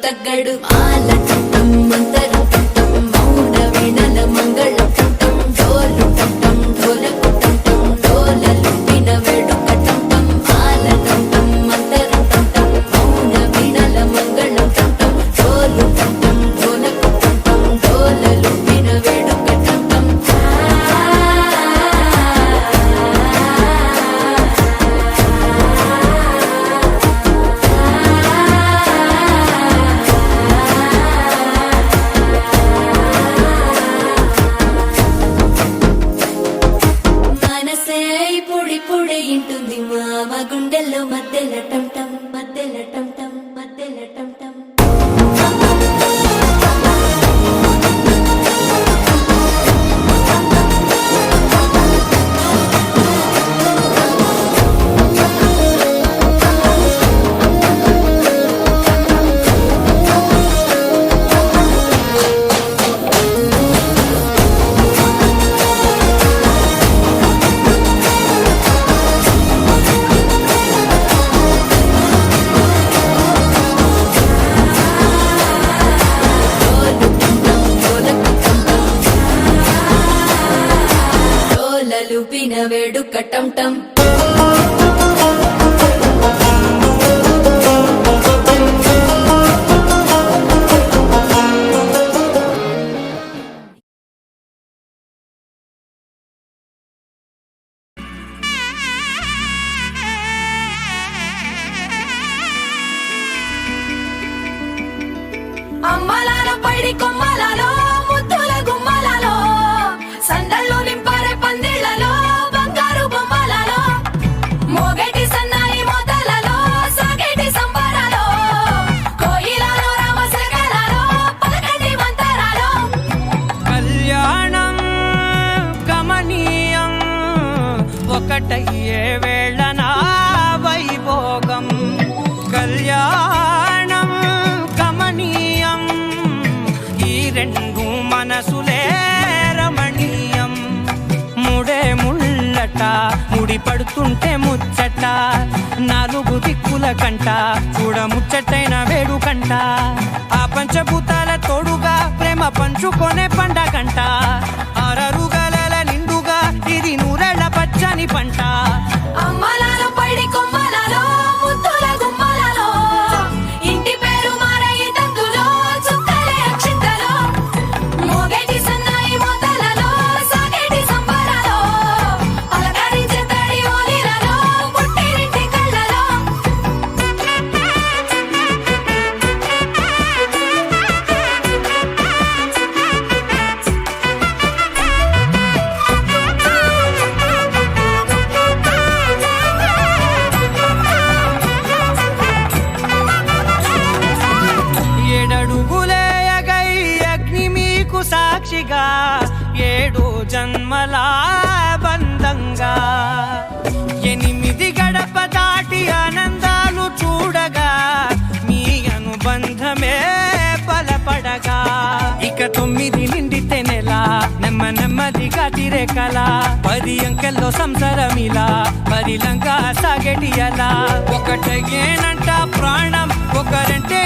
తగ్గడు మాల టం మంతరం టం మౌన వీణల మంగళం టం డోలు టం ఢోలకు టం డోలలు విన వేడుక టం మాల టం మంతరం టం మౌన వీణల మంగళం టం డోలు టం ఢోలకు టం డోలలు విన వేడుక టం మనసే పొడి పొడి ఇంటుంది మామ గుండెల్లో మధ్యల టం టం మధ్యల టం టం మధ్యల టం టం లూపిన వేడుక టం టం అమ్మలాలో పైడి కొమ్మలాలో ముద్దుల గుమ్మలాలో సందల్లో నింపారే పందిళ్లలో బంగారు బొమ్మలలో మోగేటి సన్నాయి మోతలలో సాగేటి సంబరాలో కోయిలలో రామశకలలో పలకటి మంతరాలో కళ్యాణం గమనీయం ఒకటయ్యే వేళన వైభోగం కళ్యాణం గమనీయం ఈ రెండు మనసులే రమణీయం ముడే ముళ్ళట ముడి పడుతుంటే ముచ్చట నాలుగు దిక్కుల కంట చూడ ముచ్చటైన వేడుకంట ఆ పంచభూతాల తోడుగా ప్రేమ పంచుకొనే పండగంట ఆరరుగల నిండుగా ఇది నూరెళ్ళ పచ్చని పంట అమ్మలాలో పైడి కొమ్మలలో ముద్దుల గుమ్మలలో ఇంటి పేరు మారయి తందులో చుక్కలే అక్షింతలో మోగేటి సన్నాయి మోతలలో సాగేటి సంబరాలో పలకరించే తడి ఓలిలలో పుట్టినింటి కళ్ళలో ఏడడుగులేయగై అగ్ని మీకు సాక్షిగా ఏడు జన్మల బంధంగా ఎనిమిది గడప దాటి ఆనందాలు చూడగా మీ అనుబంధమే బలపడగా ఇక 9 నిండితే నెల నెమ్మదిగా తిరేకల 10 అంకెల్లో సంసారమిలా పరిలంగా సాగేటి అలా ఒకటేనంట ప్రాణం ఒకరంటే